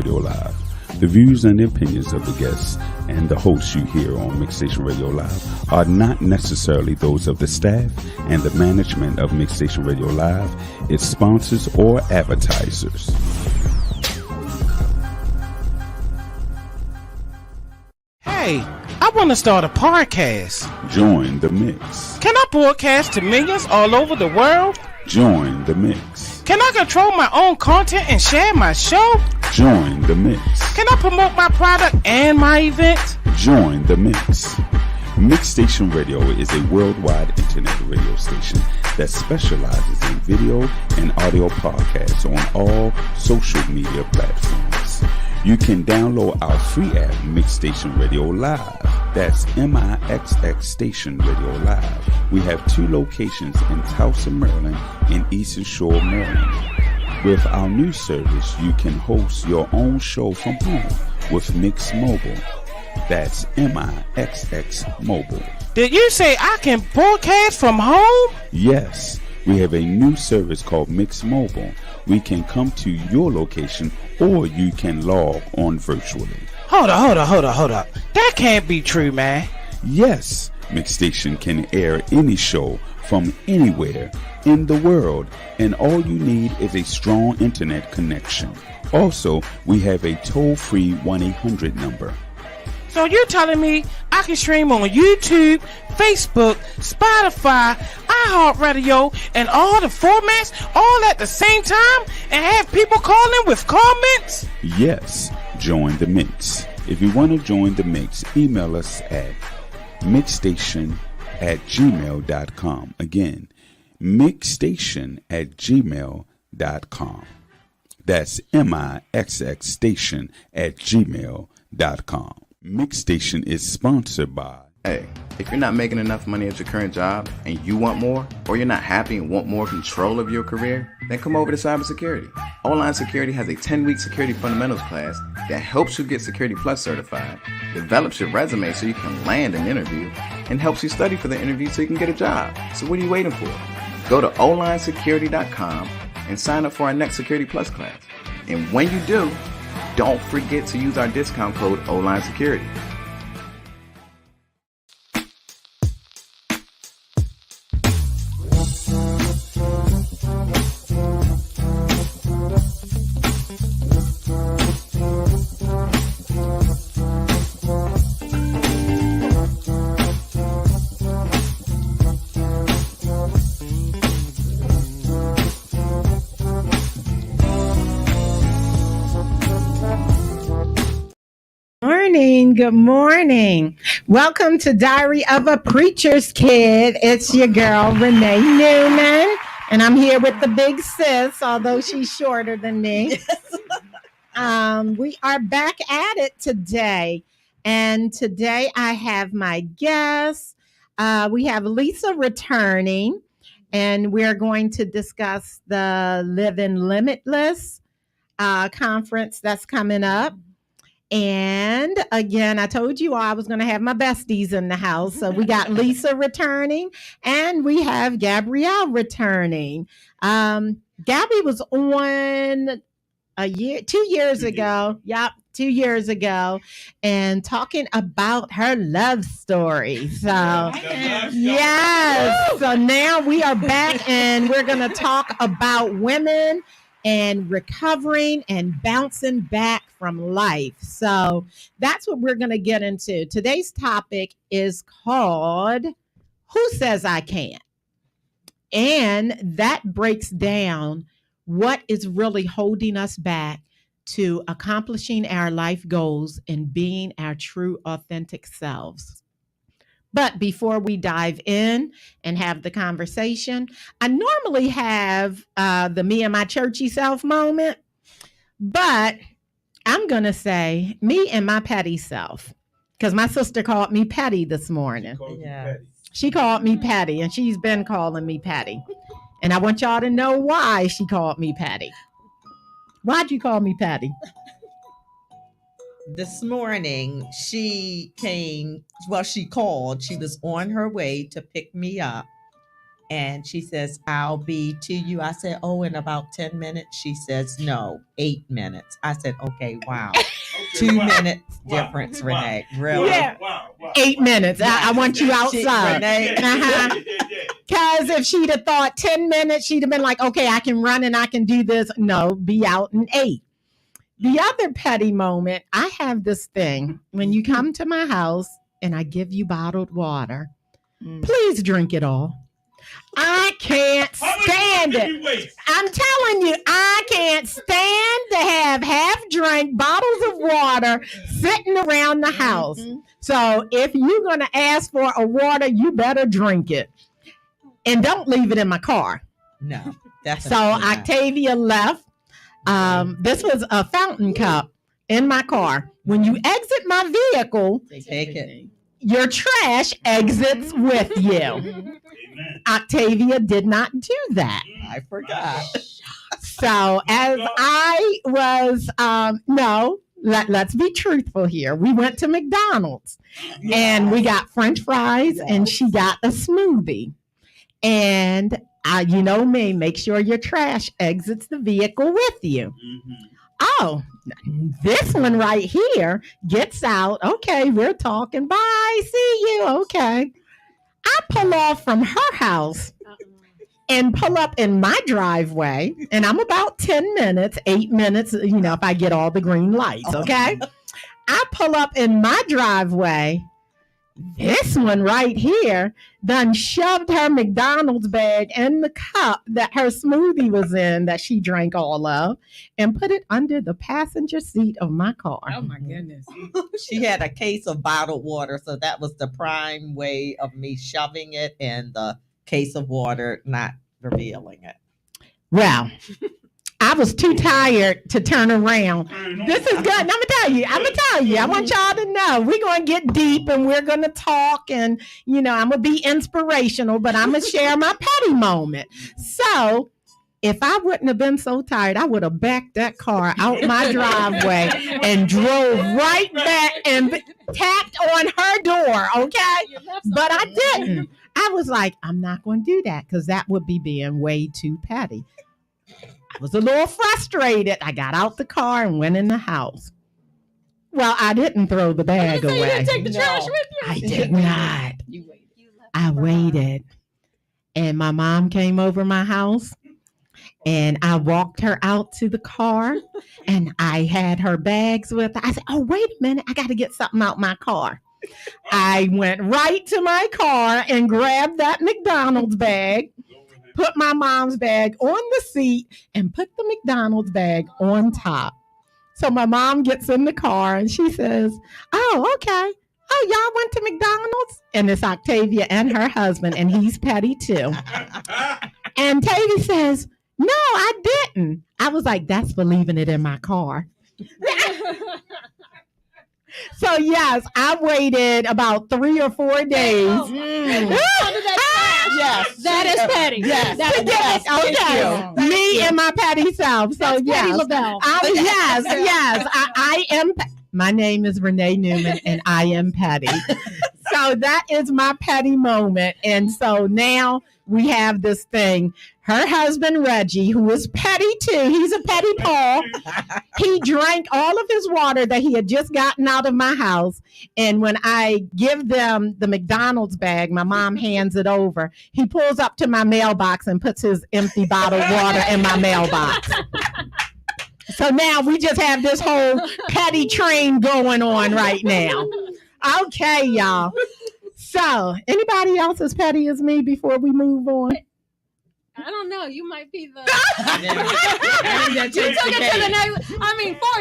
Radio Live. The views and opinions of the guests and the hosts you hear on MIXX Station Radio Live are not necessarily those of the staff and the management of MIXX Station Radio Live, its sponsors, or advertisers. Hey, I want to start a podcast. Join the mix. Can I broadcast to millions all over the world? Join the mix. Can I control my own content and share my show? Join the mix. Can I promote my product and my events? Join the mix. MIXX Station Radio is a worldwide internet radio station that specializes in video and audio podcasts on all social media platforms. You can download our free app, MIXX Station Radio Live. That's MIXX Station Radio Live. We have 2 locations in Towson, Maryland and Eastern Shore, Maryland. With our new service, you can host your own show from home with MIXX Mobile. That's MIXX Mobile. Did you say I can broadcast from home? Yes, we have a new service called MIXX Mobile. We can come to your location or you can log on virtually. Hold up. That can't be true, man. Yes, MIXX Station can air any show from anywhere in the world, and all you need is a strong internet connection. Also, we have a toll-free 1-800 number. So you're telling me I can stream on YouTube, Facebook, Spotify, iHeartRadio, and all the formats all at the same time and have people calling with comments? Yes, join the mix. If you want to join the mix, email us at mixstation@gmail.com. Again, mixstation@gmail.com. That's MIXX station@gmail.com. MIXX Station is sponsored by... Hey, if you're not making enough money at your current job and you want more, or you're not happy and want more control of your career, then come over to cybersecurity. Online Security has a 10-week security fundamentals class that helps you get Security Plus certified, develops your resume so you can land an interview, and helps you study for the interview so you can get a job. So what are you waiting for? Go to onlinesecurity.com and sign up for our next Security Plus class. And when you do, don't forget to use our discount code ONLINESECURITY. Good morning. Welcome to Diary of a Preacher's Kid. It's your girl, Renee Newman, and I'm here with the big sis, although she's shorter than me. We are back at it today, and today I have my guests. We have Lisa returning, and we're going to discuss the Living Limitless conference that's coming up. And again, I told you all I was going to have my besties in the house. So we got Lisa returning and we have Gabrielle returning. Gabby was on 2 years ago. Yep, 2 years ago, and talking about her love story. So yes, so now we are back and we're going to talk about women and recovering and bouncing back from life. So that's what we're going to get into. Today's topic is called Who Says I Can't? And that breaks down what is really holding us back to accomplishing our life goals and being our true, authentic selves. But before we dive in and have the conversation, I normally have the me and my churchy self moment, but I'm going to say me and my petty self, because my sister called me petty this morning. She called me petty, and she's been calling me petty. And I want y'all to know why she called me petty. Why'd you call me petty? This morning, she called. She was on her way to pick me up. And she says, I'll be to you. I said, oh, in about 10 minutes. She says, no, 8 minutes. I said, okay, wow. 2 minutes difference, Renee. Really? Yeah. 8 minutes. I want you outside. Because if she'd have thought 10 minutes, she'd have been like, okay, I can run and I can do this. No, be out in 8. The other petty moment, I have this thing. When you come to my house and I give you bottled water, please drink it all. I can't stand it. I'm telling you, I can't stand to have half-drank bottles of water sitting around the house. So if you're going to ask for a water, you better drink it. And don't leave it in my car. No. Definitely so not. Octavia left. This was a fountain cup in my car. When you exit my vehicle, Take it. your trash exits with you. Octavia did not do that. I forgot. So as I was, let's be truthful here. We went to McDonald's and we got French fries and she got a smoothie. And you know me, make sure your trash exits the vehicle with you. Oh, this one right here gets out. Okay, we're talking. Bye. See you. Okay. I pull off from her house and pull up in my driveway. And I'm about 10 minutes, 8 minutes, if I get all the green lights. Okay. I pull up in my driveway. This one right here done shoved her McDonald's bag in the cup that her smoothie was in that she drank all of and put it under the passenger seat of my car. Oh my goodness. She had a case of bottled water, so that was the prime way of me shoving it in the case of water, not revealing it. Well, I was too tired to turn around. This is good. And I'm gonna tell you. I want y'all to know we're gonna get deep and we're gonna talk and I'm gonna be inspirational, but I'm gonna share my petty moment. So if I wouldn't have been so tired, I would have backed that car out my driveway and drove right back and tapped on her door, okay? But I didn't. I was like, I'm not going to do that because that would be being way too petty. I was a little frustrated. I got out the car and went in the house. Well, I didn't throw the bag away. You didn't take the trash with you? I did not. You waited. I waited. And my mom came over my house. And I walked her out to the car and I had her bags with her. I said, oh, wait a minute. I got to get something out my car. I went right to my car and grabbed that McDonald's bag, put my mom's bag on the seat and put the McDonald's bag on top. So my mom gets in the car and she says, oh, okay. Oh, y'all went to McDonald's? And it's Octavia and her husband and he's petty too. And Tavy says, no, I didn't. I was like, that's for leaving it in my car. So, yes, I waited about 3 or 4 days. Yes, that is petty. Yes. Okay. Me and my petty self. So, That's yes. Petty LaBelle. I am. My name is Renee Newman and I am petty. So that is my petty moment. And so now we have this thing. Her husband, Reggie, who is petty too. He's a petty Paul. He drank all of his water that he had just gotten out of my house. And when I give them the McDonald's bag, my mom hands it over. He pulls up to my mailbox and puts his empty bottled water in my mailbox. So now we just have this whole petty train going on right now. Okay, y'all. So, anybody else as petty as me before we move on? I don't know. You might be the. You took it to the next. 4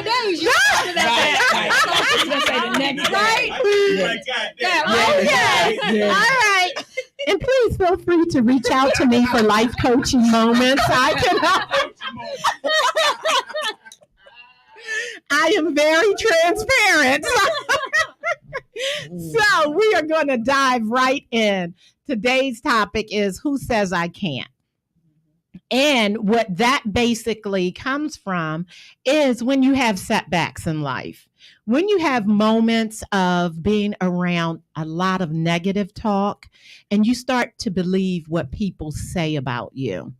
days. You took it that. Gonna say the next Right? Yeah. Oh, yes. All right. And please feel free to reach out to me for life coaching moments. I am very transparent. So we are going to dive right in. Today's topic is who says I can't? And what that basically comes from is when you have setbacks in life, when you have moments of being around a lot of negative talk, and you start to believe what people say about you.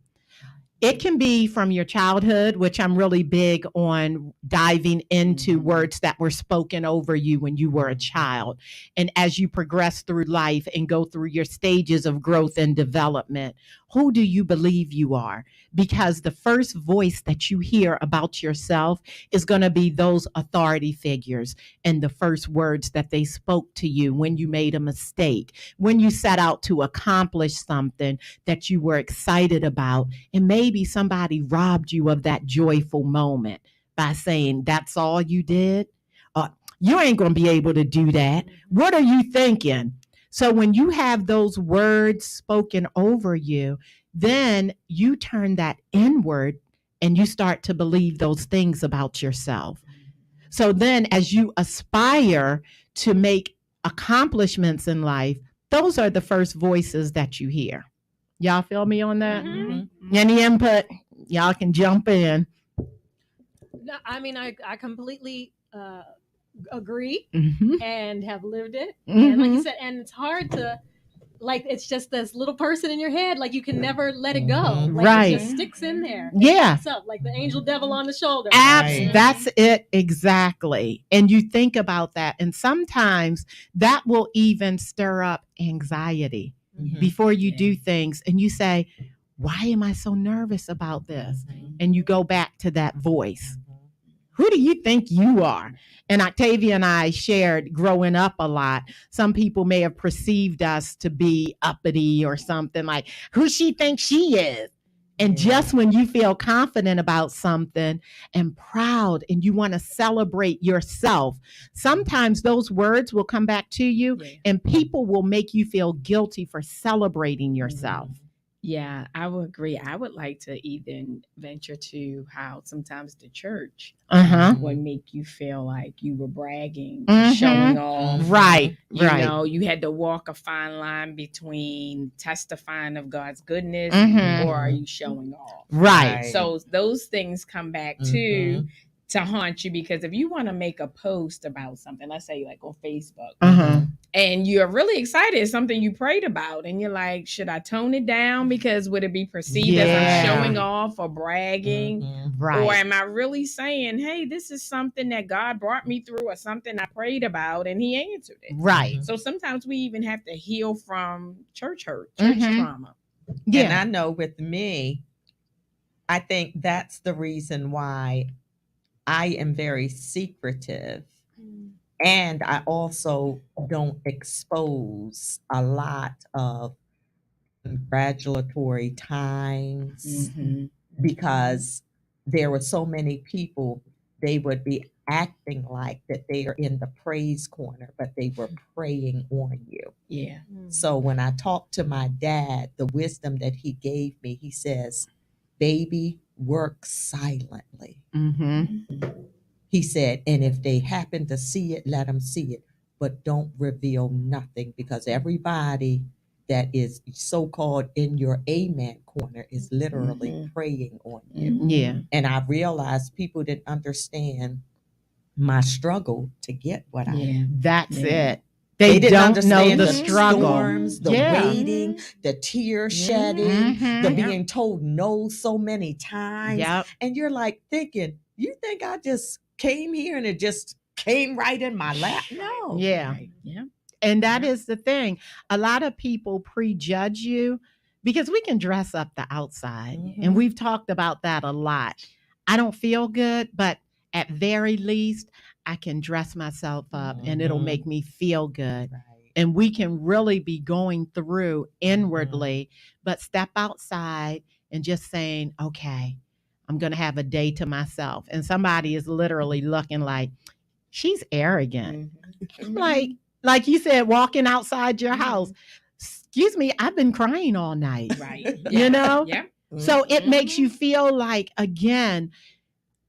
It can be from your childhood, which I'm really big on diving into words that were spoken over you when you were a child. And as you progress through life and go through your stages of growth and development, who do you believe you are? Because the first voice that you hear about yourself is going to be those authority figures and the first words that they spoke to you when you made a mistake, when you set out to accomplish something that you were excited about, and maybe somebody robbed you of that joyful moment by saying, that's all you did? You ain't going to be able to do that. What are you thinking? So when you have those words spoken over you, then you turn that inward and you start to believe those things about yourself. So then as you aspire to make accomplishments in life, those are the first voices that you hear. Y'all feel me on that? Mm-hmm. Any input? Y'all can jump in. No, I mean, I completely agree Mm-hmm. and have lived it. Mm-hmm. And like you said, and it's hard to, like, it's just this little person in your head. Like, you can never let it go. Like, Right. it just sticks in there. Yeah. It's up, like the angel devil on the shoulder. Right. That's it exactly. And you think about that. And sometimes that will even stir up anxiety before you do things. And you say, why am I so nervous about this? And you go back to that voice. Who do you think you are? And Octavia and I shared growing up a lot. Some people may have perceived us to be uppity or something, like, who she thinks she is. And just when you feel confident about something and proud and you want to celebrate yourself, sometimes those words will come back to you and people will make you feel guilty for celebrating yourself. Yeah, I would agree. I would like to even venture to how sometimes the church would make you feel like you were bragging, showing off. Right. You know, you had to walk a fine line between testifying of God's goodness or are you showing off? Right. So those things come back too to haunt you, because if you want to make a post about something, let's say like on Facebook, and you're really excited, it's something you prayed about, and you're like, should I tone it down because would it be perceived as I'm showing off or bragging? Right. Or am I really saying, hey, this is something that God brought me through or something I prayed about and he answered it? Right. So sometimes we even have to heal from church hurt, church trauma. Yeah. And I know with me, I think that's the reason why I am very secretive. And I also don't expose a lot of congratulatory times because there were so many people, they would be acting like that they are in the praise corner, but they were praying on you. Yeah. So when I talked to my dad, the wisdom that he gave me, he says, baby, work silently. He said, and if they happen to see it, let them see it, but don't reveal nothing, because everybody that is so-called in your amen corner is literally praying on you. Yeah. And I realized people didn't understand my struggle to get what I That's it. They didn't don't understand know the struggle. storms, the waiting, the tear shedding, the being told no so many times. And you're like thinking, you think I just came here and it just came right in my lap? No. Yeah. And that is the thing. A lot of people prejudge you because we can dress up the outside. And we've talked about that a lot. I don't feel good, but at very least, I can dress myself up and it'll make me feel good. And we can really be going through inwardly, but step outside and just saying, okay, I'm going to have a day to myself. And somebody is literally looking like, she's arrogant. Like you said, walking outside your house. Excuse me, I've been crying all night. Right. You know? So it makes you feel like, again,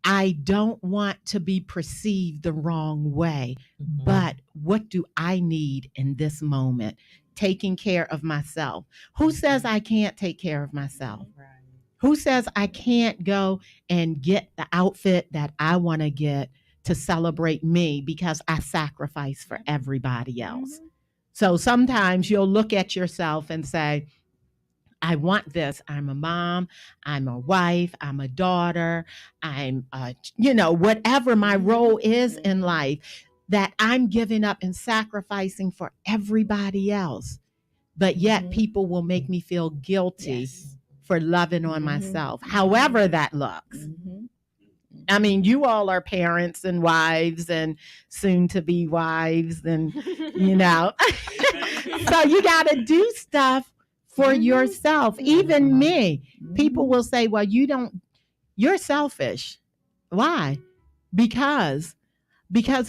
I don't want to be perceived the wrong way, but what do I need in this moment? Taking care of myself. Who says I can't take care of myself? Who says I can't go and get the outfit that I want to get to celebrate me because I sacrifice for everybody else? So sometimes you'll look at yourself and say, I want this. I'm a mom. I'm a wife. I'm a daughter. I'm, whatever my role is in life, that I'm giving up and sacrificing for everybody else. But yet people will make me feel guilty for loving on myself, however that looks. I mean, you all are parents and wives and soon to be wives and, so you got to do stuff for yourself. Even me, people will say, well, you're selfish. Why? Because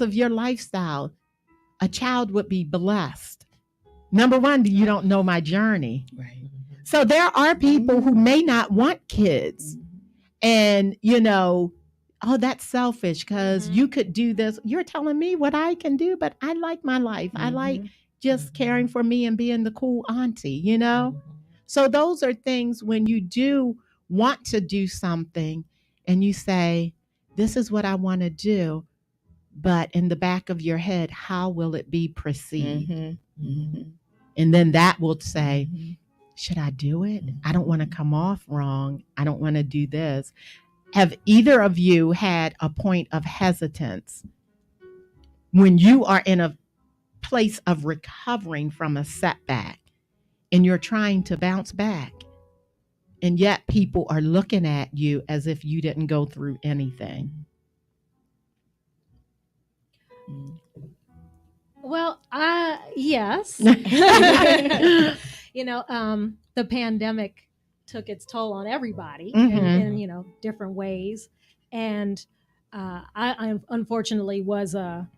of your lifestyle, a child would be blessed. Number one, you don't know my journey. Right. So there are people who may not want kids and, oh, that's selfish because you could do this. You're telling me what I can do, but I like my life. I like just caring for me and being the cool auntie, So those are things when you do want to do something and you say, this is what I want to do. But in the back of your head, how will it be perceived? And then that will say, should I do it? I don't want to come off wrong. I don't want to do this. Have either of you had a point of hesitance when you are in a place of recovering from a setback and you're trying to bounce back, and yet people are looking at you as if you didn't go through anything? Well, yes. The pandemic took its toll on everybody in different ways. And I unfortunately was a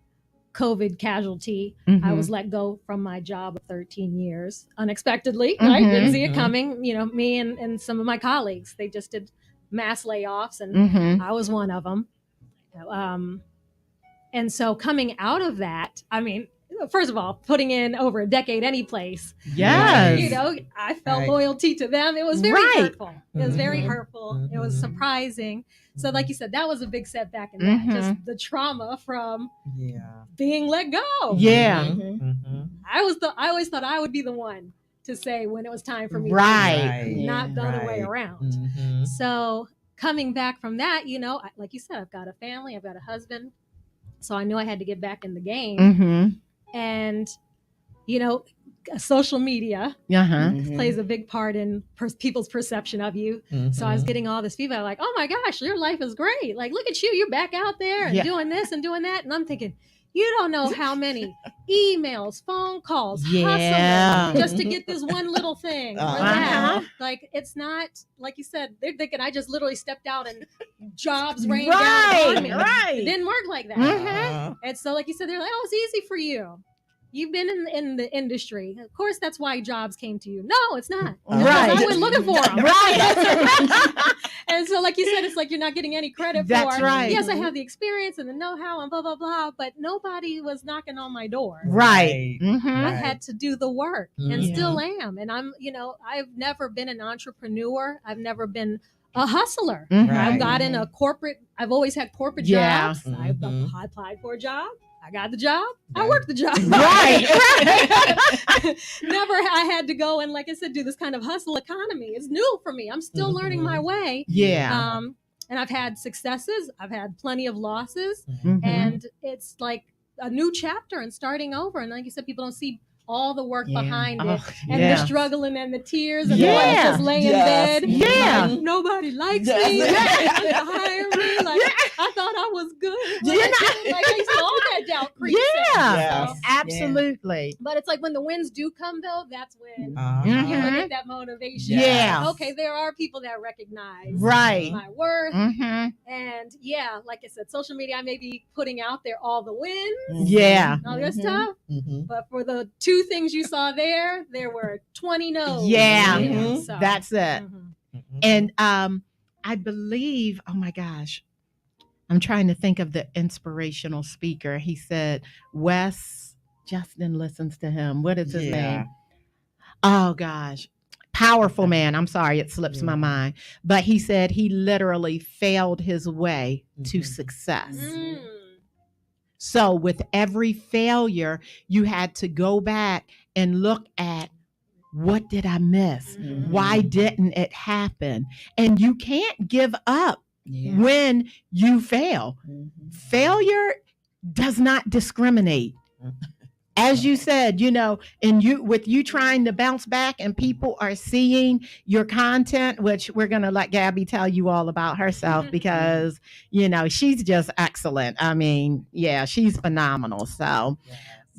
COVID casualty. I was let go from my job of 13 years unexpectedly. Right? Didn't see it coming. Me and some of my colleagues, they just did mass layoffs, and I was one of them. And so coming out of that, I mean, first of all, putting in over a decade any place. Yes. I felt loyalty to them. It was very hurtful. It was very hurtful. It was surprising. So like you said, that was a big setback in that. Just the trauma from being let go. Yeah. I always thought I would be the one to say when it was time for me to leave, not the other way around. So coming back from that, like you said, I've got a family, I've got a husband. So I knew I had to get back in the game. And, social media plays a big part in people's perception of you. So I was getting all this feedback like, oh my gosh, your life is great. Like, look at you. You're back out there and doing this and doing that. And I'm thinking, you don't know how many emails, phone calls, hustling just to get this one little thing or that. Like, it's not, like you said, they're thinking I just literally stepped out and jobs rained down on me. It didn't work like that. And so, like you said, they're like, oh, it's easy for you. You've been in the industry. Of course, that's why jobs came to you. No, it's not. I went looking for them. And so, like you said, it's like you're not getting any credit for. Yes, I have the experience and the know-how and blah, blah, blah, but nobody was knocking on my door. I had to do the work and still am. And I've never been an entrepreneur. I've never been a hustler. I've gotten I've always had corporate jobs. I applied for a job. I got the job. I worked the job. Never I had to go and, like I said, do this kind of hustle economy. It's new for me. I'm still learning my way. And I've had successes. I've had plenty of losses. And it's like a new chapter and starting over. And like you said, people don't see all the work behind it and the struggling and the tears and the one just laying in bed. Like, nobody likes me. They hire me. Like, I thought I was good. Like, I saw all that doubt creep in. Absolutely. But it's like when the wins do come, though, that's when you get that motivation. Okay, there are people that recognize my worth. And like I said, social media, I may be putting out there all the wins. All this stuff. But for the two things you saw there were 20 no's. So, that's it. And I believe, oh my gosh, I'm trying to think of the inspirational speaker. He said, Justin listens to him. What is his name? Oh gosh. Powerful man. I'm sorry, it slips my mind. But he said he literally failed his way to success. So with every failure, you had to go back and look at, what did I miss? Why didn't it happen? And you can't give up when you fail. Failure does not discriminate. As you said, and with you trying to bounce back and people are seeing your content, which we're going to let Gabby tell you all about herself because, she's just excellent. I mean, yeah, she's phenomenal. So,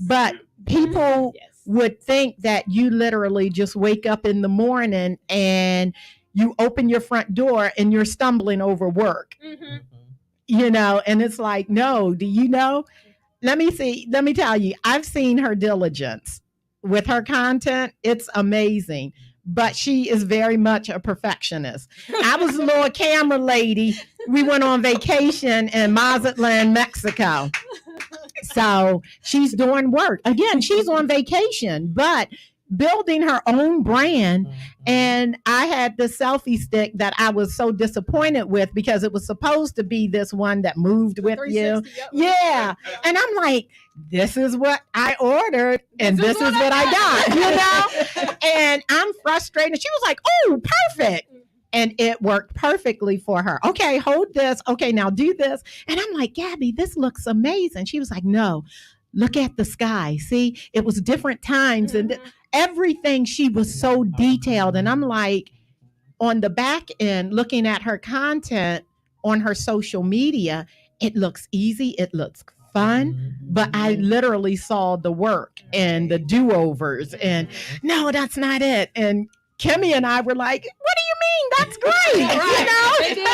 but people would think that you literally just wake up in the morning and you open your front door and you're stumbling over work, and it's like, no, do you know? Let me tell you, I've seen her diligence with her content. It's amazing, but she is very much a perfectionist. I was a little camera lady. We went on vacation in Mazatlan, Mexico. So she's doing work. Again, she's on vacation, but building her own brand. And I had the selfie stick that I was so disappointed with because it was supposed to be this one that moved with you. Yeah. And I'm like, this is what I ordered and this is what I got, And I'm frustrated. She was like, oh, perfect. And it worked perfectly for her. Okay, hold this. Okay, now do this. And I'm like, Gabby, this looks amazing. She was like, no, look at the sky. See, it was different times and everything. She was so detailed. And I'm like, on the back end, looking at her content on her social media, it looks easy. It looks fun, but I literally saw the work and the do-overs and no, that's not it. And Kimmy and I were like, what do you mean? That's great. They did.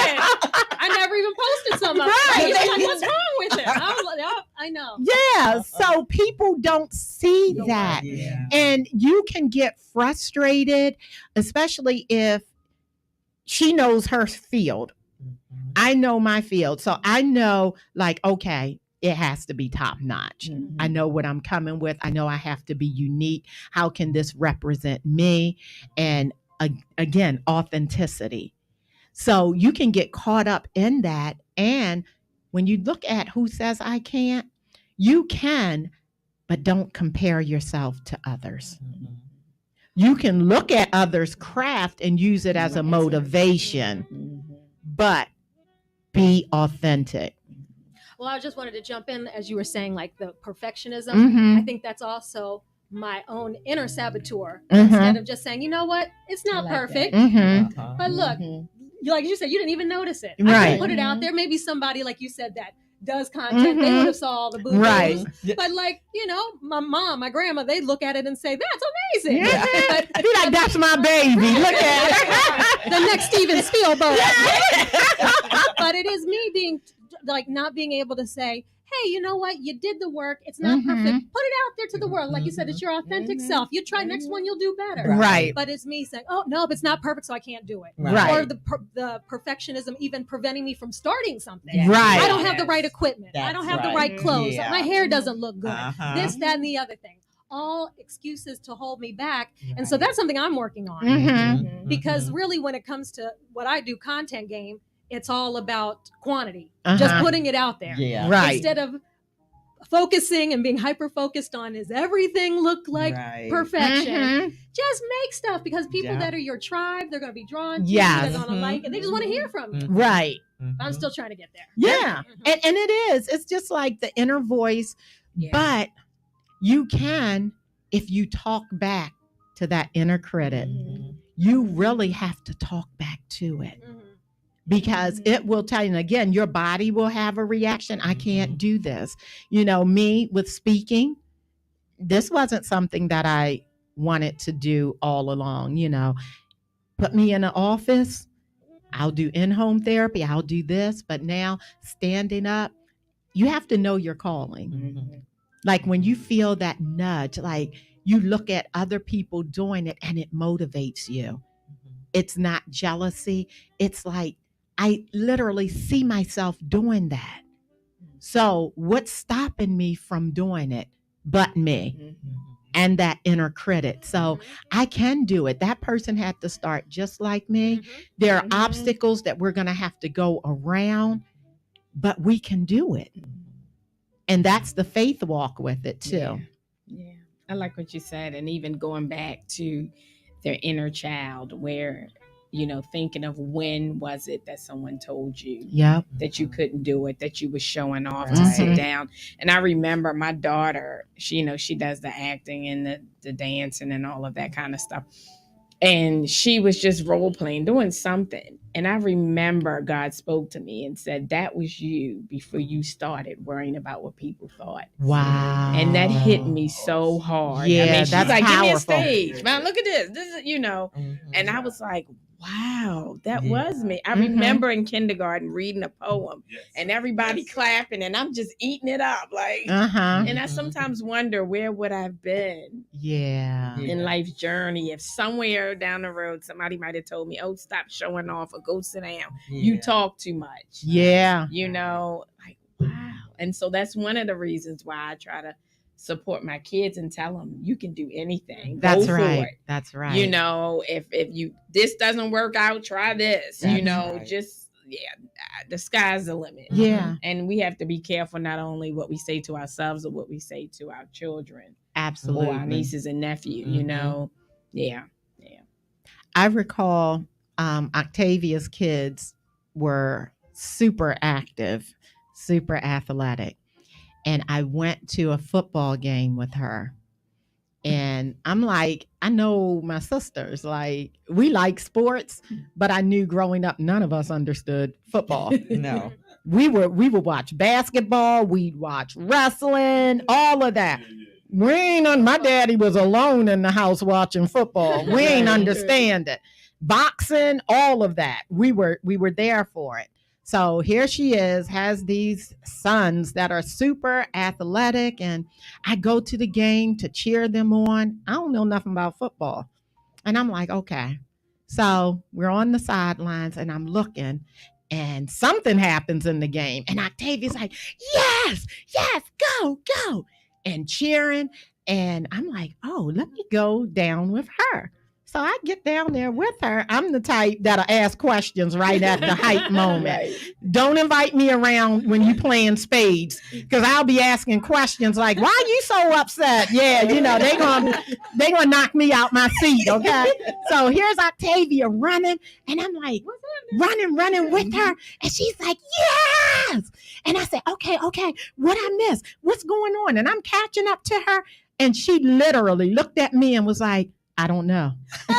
I never even posted something. Like, what's wrong with it? I was like, oh, I know. Yeah. So people don't see that. Yeah. And you can get frustrated, especially if she knows her field. I know my field. So I know, like, okay, it has to be top notch. I know what I'm coming with. I know I have to be unique. How can this represent me? And again, authenticity. So you can get caught up in that. And when you look at who says I can't, you can, but don't compare yourself to others. You can look at others' craft and use it as a motivation, but be authentic. Well, I just wanted to jump in as you were saying, like the perfectionism. I think that's also my own inner saboteur. Instead of just saying, you know what, it's not perfect, but look, like you said, you didn't even notice it. I put it out there. Maybe somebody, like you said, that does content, they would have saw all the boo-boos. Right. But like, my mom, my grandma, they look at it and say, that's amazing. Yeah. But, be like, that's my baby. Look at it. The next Steven Spielberg. But it is me being like not being able to say, hey, you know what? You did the work. It's not perfect. Put it out there to the world. Like you said, it's your authentic self. You try next one, you'll do better. Right. But it's me saying, oh, no, but it's not perfect, so I can't do it. Right. Or the perfectionism even preventing me from starting something. Right. I don't have the right equipment. I don't have the right clothes. Yeah. My hair doesn't look good. This, that, and the other thing. All excuses to hold me back. And so that's something I'm working on. Because really, when it comes to what I do, content game, it's all about quantity, just putting it out there. Yeah. Right. Instead of focusing and being hyper focused on, is everything look like perfection? Just make stuff, because people that are your tribe, they're going to be drawn to you, they're going to like, and they just want to hear from you. Right. I'm still trying to get there. Yeah. And it is. It's just like the inner voice, but you can, if you talk back to that inner critic, you really have to talk back to it. Because it will tell you, and again, your body will have a reaction. I can't do this. Me with speaking, this wasn't something that I wanted to do all along. Put me in an office, I'll do in-home therapy, I'll do this. But now standing up, you have to know your calling. Like when you feel that nudge, like you look at other people doing it and it motivates you. It's not jealousy. It's like, I literally see myself doing that. So what's stopping me from doing it but me? and that inner critic. So I can do it. That person had to start just like me. There are obstacles that we're going to have to go around, but we can do it. And that's the faith walk with it too. Yeah. I like what you said. And even going back to their inner child, where, thinking of when was it that someone told you that you couldn't do it, that you were showing off to sit down. And I remember my daughter, she does the acting and the dancing and all of that kind of stuff. And she was just role playing, doing something. And I remember God spoke to me and said, that was you before you started worrying about what people thought. Wow. And that hit me so hard. Yeah, she's that's like, powerful. give me a stage, man. Look at this. This is, And I was like, wow, that was me. I remember in kindergarten reading a poem and everybody clapping and I'm just eating it up. Like, and I sometimes wonder, where would I have been in life's journey if somewhere down the road somebody might have told me, oh, stop showing off or go sit down. You talk too much. Like, wow. And so that's one of the reasons why I try to support my kids and tell them you can do anything. That's Go right. for it. That's right. If you this doesn't work out, try this. Just the sky's the limit. Yeah. And we have to be careful not only what we say to ourselves or what we say to our children. Absolutely. Or our nieces and nephews, Yeah. I recall Octavia's kids were super active, super athletic. And I went to a football game with her. And I'm like, I know my sisters, like, we like sports, but I knew growing up, none of us understood football. No. We would watch basketball, we'd watch wrestling, all of that. My daddy was alone in the house watching football. We ain't understand it. Boxing, all of that. We were there for it. So here she is, has these sons that are super athletic, and I go to the game to cheer them on. I don't know nothing about football. And I'm like, okay. So we're on the sidelines and I'm looking and something happens in the game. And Octavia's like, yes, go. And cheering. And I'm like, oh, let me go down with her. So I get down there with her. I'm the type that'll ask questions right at the hype moment. Right. Don't invite me around when you playing spades, because I'll be asking questions like, why are you so upset? Yeah, they gonna knock me out my seat, okay? So here's Octavia running, and I'm like running with her, and she's like, yes! And I said, okay, what I missed? What's going on? And I'm catching up to her, and she literally looked at me and was like, I don't know. But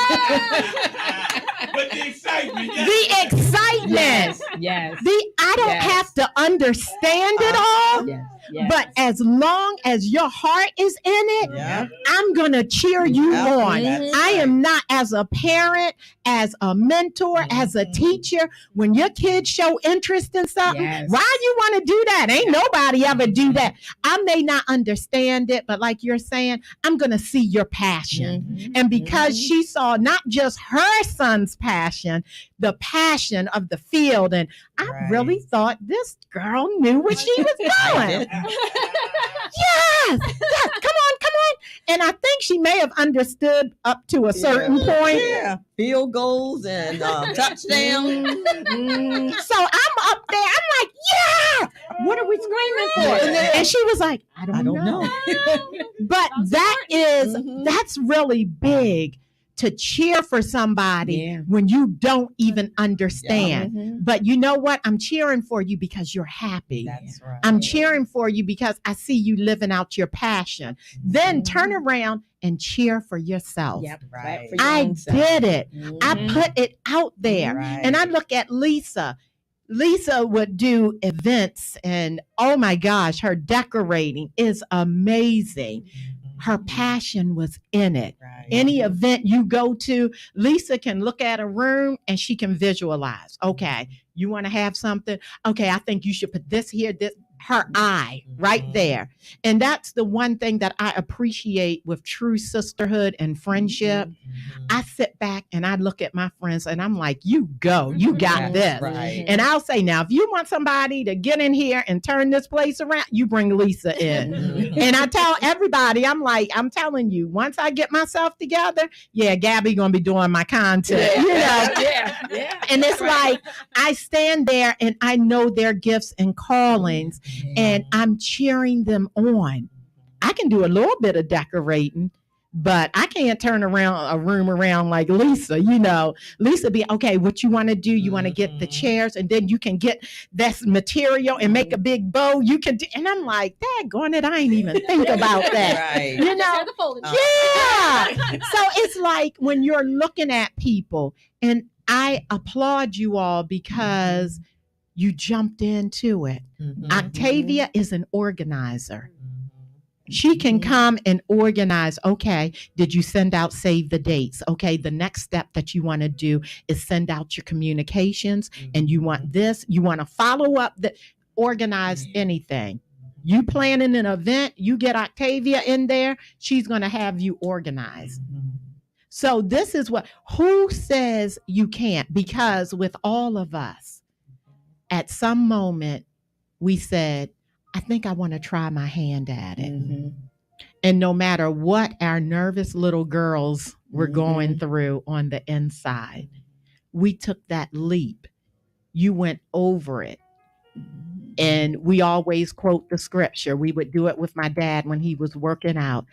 the excitement. The excitement. Yes. I don't have to understand it all. Yes. But as long as your heart is in it, I'm going to cheer you on. I am not, as a parent, as a mentor, as a teacher, when your kids show interest in something, why you want to do that? Ain't nobody ever do that. I may not understand it, but like you're saying, I'm going to see your passion. And because she saw not just her son's passion, the passion of the field. And I really thought this girl knew what she was doing. Yes, come on. And I think she may have understood up to a certain point. Yeah, field goals and touchdowns. So I'm up there. I'm like, yeah. What are we screaming for? And she was like, I don't know. But that's really big, to cheer for somebody when you don't even understand. But you know what? I'm cheering for you because you're happy. That's right. I'm cheering for you because I see you living out your passion. Then turn around and cheer for yourself. Yep, right. I did it. I put it out there. And I look at Lisa. Lisa would do events, and oh my gosh, her decorating is amazing. Her passion was in it. Any event you go to, Lisa can look at a room and she can visualize. Okay, you want to have something? Okay, I think you should put this here. her eye right there. And that's the one thing that I appreciate with true sisterhood and friendship. I sit back and I look at my friends and I'm like, you go, you got this. Right. And I'll say, now, if you want somebody to get in here and turn this place around, you bring Lisa in. And I tell everybody, I'm like, I'm telling you, once I get myself together, yeah, Gabby gonna be doing my content, you know? Yeah. And it's like, I stand there and I know their gifts and callings and I'm cheering them on. I can do a little bit of decorating, but I can't turn around a room around like Lisa, you know. Lisa be, okay, what you want to do, you want to get the chairs and then you can get this material and make a big bow. You can do, and I'm like, daggone it, I ain't even think about that. Right. You know? Yeah. So it's like when you're looking at people, and I applaud you all because you jumped into it. Octavia is an organizer. She can come and organize. Okay, did you send out save the dates? Okay, the next step that you want to do is send out your communications, and you want this, you want to follow up, organize anything. You planning an event, you get Octavia in there, she's going to have you organize. So this is who says you can't? Because with all of us, at some moment, we said, I think I want to try my hand at it. And no matter what our nervous little girls were going through on the inside, we took that leap. You went over it. And we always quote the scripture. We would do it with my dad when he was working out.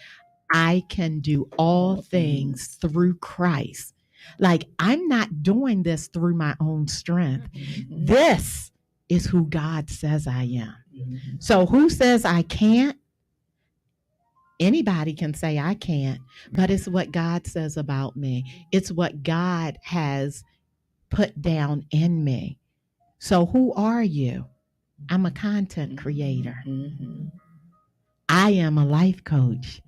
I can do all things through Christ. Like, I'm not doing this through my own strength. This is who God says I am. So who says I can't? Anybody can say I can't, but it's what God says about me. It's what God has put down in me. So who are you? I'm a content creator. I am a life coach.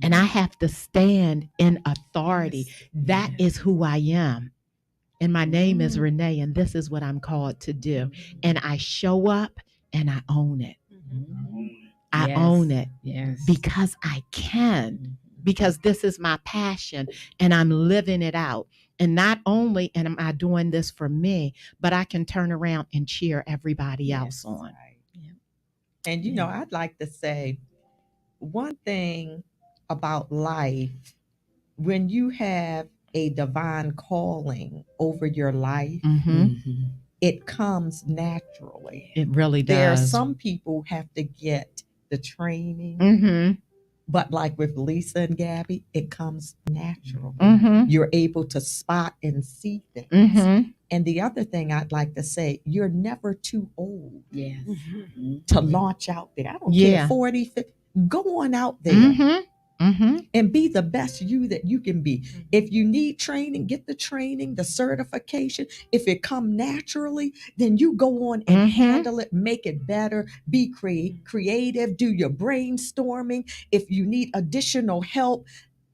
And I have to stand in authority. That is who I am. And my name is Renee, and this is what I'm called to do. And I show up and I own it. I own it because I can, because this is my passion and I'm living it out. And not only am I doing this for me, but I can turn around and cheer everybody else on. And, you know, I'd like to say one thing about life, when you have a divine calling over your life, it comes naturally. It really does. There are some people who have to get the training, but like with Lisa and Gabby, it comes natural. You're able to spot and see things. And the other thing I'd like to say, you're never too old to launch out there. I don't care, 40, 50, go on out there. And be the best you that you can be. If you need training, get the training, the certification. If it come naturally, then you go on and handle it, make it better, be creative, do your brainstorming. If you need additional help,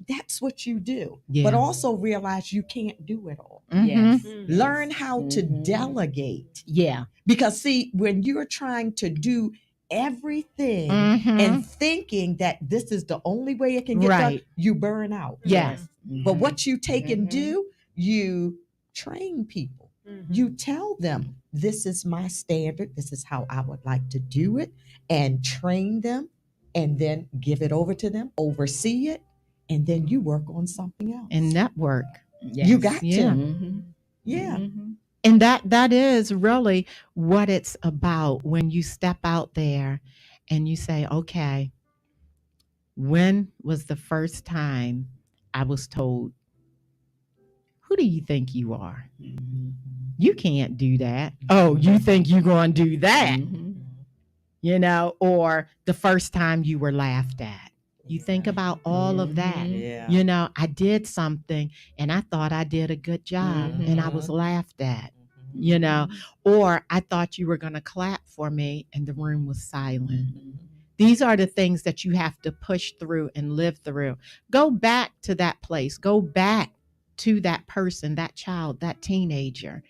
that's what you do. But also realize you can't do it all. Learn how to delegate. Because see, when you're trying to do everything and thinking that this is the only way it can get done, you burn out. But what you take and do, you train people. You tell them, this is my standard, this is how I would like to do it, and train them, and then give it over to them, oversee it, and then you work on something else. And network. You got to. And that is really what it's about when you step out there and you say, okay, when was the first time I was told, who do you think you are? You can't do that. Oh, you think you're going to do that? You know, or the first time you were laughed at. You think about all of that. You know, I did something and I thought I did a good job and I was laughed at, you know, or I thought you were going to clap for me and the room was silent. These are the things that you have to push through and live through. Go back to that place. Go back to that person, that child, that teenager,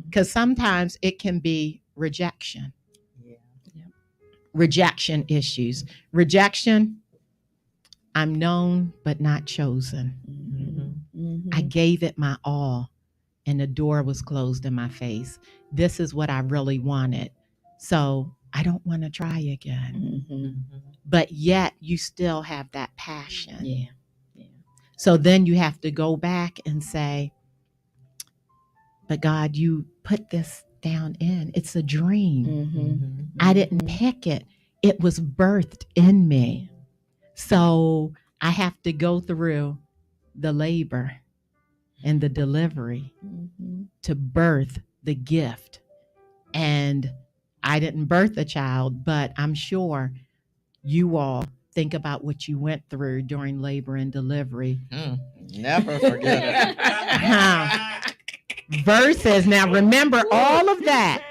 because sometimes it can be rejection. rejection issues. Rejection, I'm known but not chosen. I gave it my all and the door was closed in my face. This is what I really wanted. So I don't want to try again. But yet you still have that passion. Yeah. So then you have to go back and say, but God, you put this down in. It's a dream. I didn't pick it. It was birthed in me. So I have to go through the labor and the delivery to birth the gift. And I didn't birth a child, but I'm sure you all think about what you went through during labor and delivery. Never forget it. Versus, now remember all of that.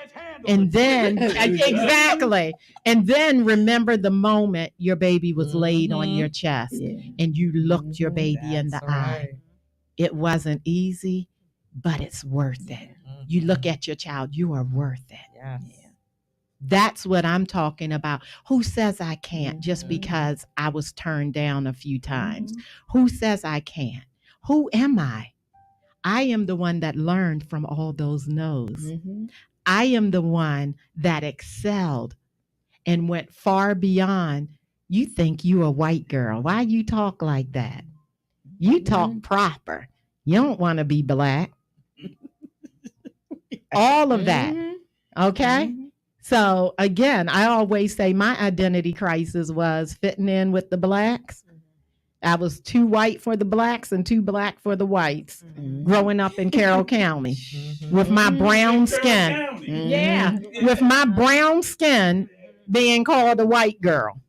And then, exactly. And then remember the moment your baby was laid on your chest and you looked your baby in the eye. It wasn't easy, but it's worth it. You look at your child, you are worth it. Yes. That's what I'm talking about. Who says I can't just because I was turned down a few times? Who says I can't? Who am I? I am the one that learned from all those no's. I am the one that excelled and went far beyond. You think you a white girl. Why you talk like that? You talk proper. You don't want to be black. All of that. Okay? So again, I always say my identity crisis was fitting in with the blacks. I was too white for the blacks and too black for the whites growing up in Carroll County with my brown skin. Yeah. With my brown skin being called a white girl,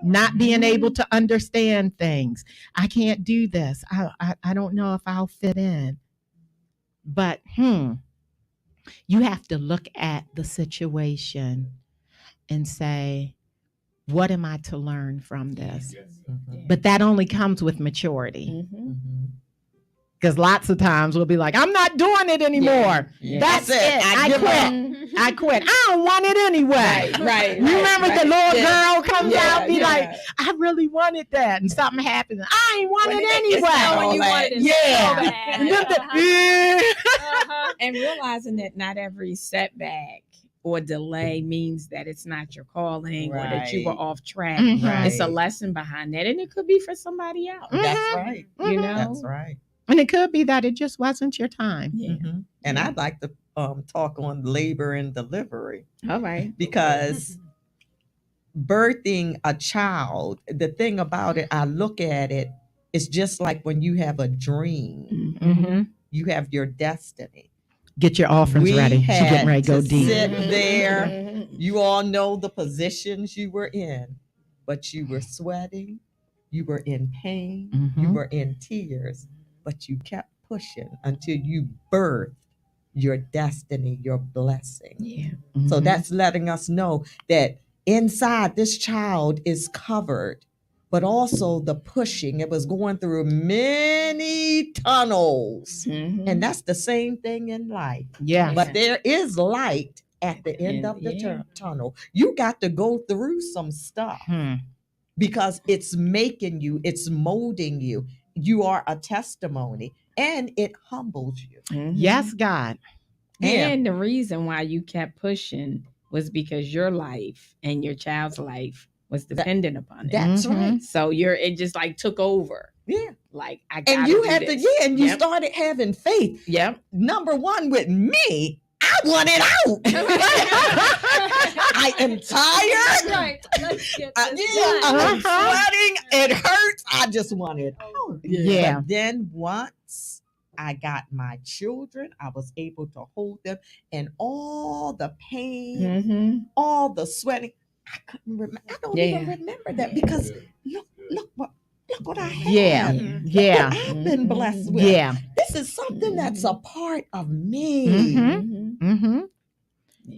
not being able to understand things. I can't do this. I don't know if I'll fit in. But you have to look at the situation and say, what am I to learn from this? But that only comes with maturity. Because lots of times we'll be like, I'm not doing it anymore. That's it. I quit. I don't want it anyway. Right. You remember the little girl comes out and be like, I really wanted that. And something happens. I ain't want it anyway. When you wanted it so bad. And realizing that not every setback or delay means that it's not your calling or that you were off track. It's a lesson behind that. And it could be for somebody else. That's right. You know? That's right. And it could be that it just wasn't your time. And I'd like to talk on labor and delivery. All right. Because birthing a child, the thing about it, I look at it, it's just like when you have a dream, you have your destiny. Get your offerings ready. She's getting ready to go deep. Sit there. You all know the positions you were in, but you were sweating. You were in pain. You were in tears, but you kept pushing until you birthed your destiny, your blessing. So that's letting us know that inside this child is covered, but also the pushing. It was going through many tunnels. And that's the same thing in life. But there is light at the end of the tunnel. You got to go through some stuff because it's making you, it's molding you. You are a testimony and it humbles you. Yes, God. And the reason why you kept pushing was because your life and your child's life was dependent upon it. That's right. So it just like took over. Like I got and you had to, and you started having faith. Number one with me, I want it out. I am tired. Right. Let's get I'm this sweating. It hurts. I just want it out. Yeah. But then once I got my children, I was able to hold them, and all the pain, all the sweating, I couldn't remember. I don't even remember that because look what I have. Yeah. I've been blessed with. This is something that's a part of me.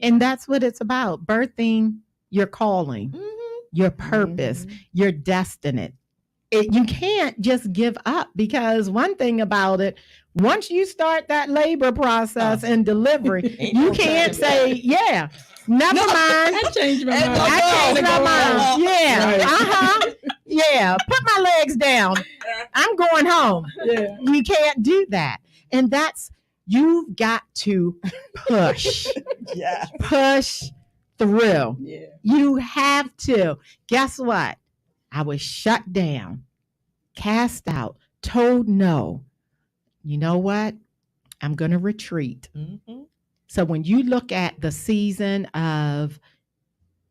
And that's what it's about. Birthing your calling, your purpose, your destiny. You can't just give up, because one thing about it, once you start that labor process and delivery, you can't say, Never mind. I changed my mind. I changed my mind. Yeah. Right. Yeah. Put my legs down. I'm going home. Yeah. You can't do that. And you've got to push. Yeah. Push through. Yeah. You have to. Guess what? I was shut down, cast out, told no. You know what? I'm going to retreat. Mm-hmm. So when you look at the season of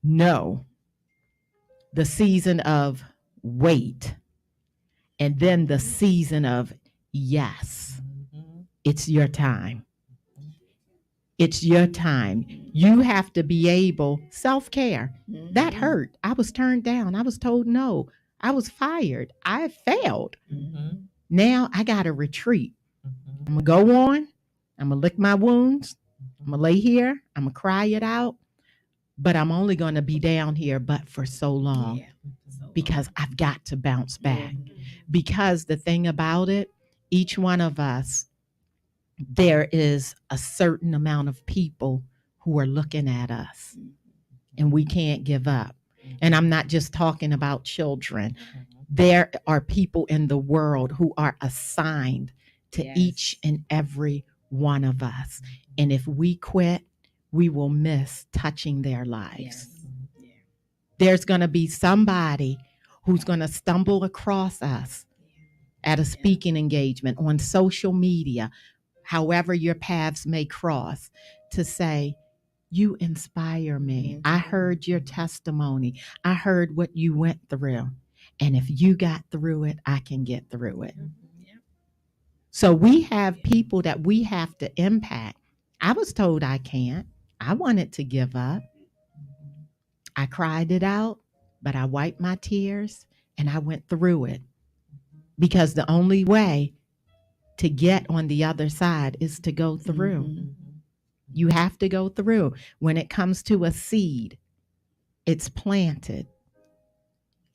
no, the season of wait, and then the season of yes, it's your time. It's your time. You have to be able, self-care. That hurt. I was turned down. I was told no. I was fired. I failed. Now I got to retreat. I'm going to go on. I'm going to lick my wounds. I'm going to lay here. I'm going to cry it out. But I'm only going to be down here but for so long because I've got to bounce back. Because the thing about it, each one of us, there is a certain amount of people who are looking at us and we can't give up. And I'm not just talking about children. There are people in the world who are assigned to each and every one of us. And if we quit, we will miss touching their lives. There's going to be somebody who's going to stumble across us at a speaking engagement on social media, however your paths may cross, to say, you inspire me. I heard your testimony. I heard what you went through. And if you got through it, I can get through it. So we have people that we have to impact. I was told I can't. I wanted to give up. I cried it out, but I wiped my tears and I went through it. Because the only way to get on the other side is to go through. You have to go through. When it comes to a seed, it's planted.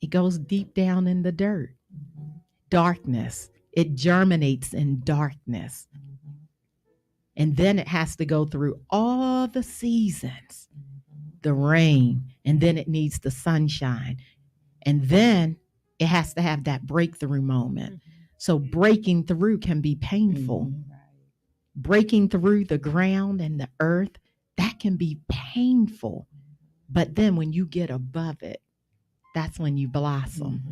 It goes deep down in the dirt. Darkness. It germinates in darkness. And then it has to go through all the seasons, the rain, and then it needs the sunshine. And then it has to have that breakthrough moment. So breaking through can be painful. Breaking through the ground and the earth, that can be painful. But then when you get above it, that's when you blossom.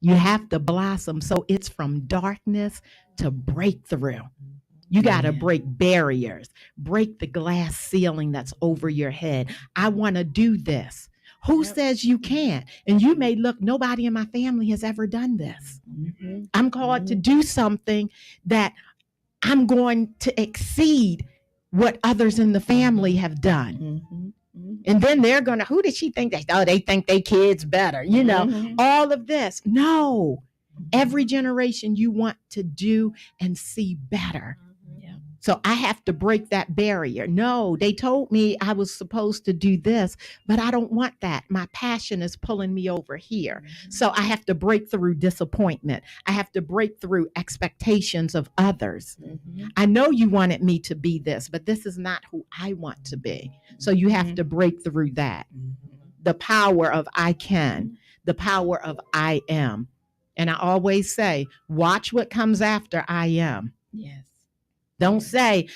You have to blossom. So it's from darkness to breakthrough. You got to break barriers, break the glass ceiling that's over your head. I want to do this. Who says you can't? And you may look, nobody in my family has ever done this. I'm called to do something that I'm going to exceed what others in the family have done. And then they're going to, who did she think they think they kids better? You know, all of this. No, every generation you want to do and see better. So I have to break that barrier. No, they told me I was supposed to do this, but I don't want that. My passion is pulling me over here. So I have to break through disappointment. I have to break through expectations of others. I know you wanted me to be this, but this is not who I want to be. So you have to break through that. The power of I can, the power of I am. And I always say, watch what comes after I am. Yes. Don't say,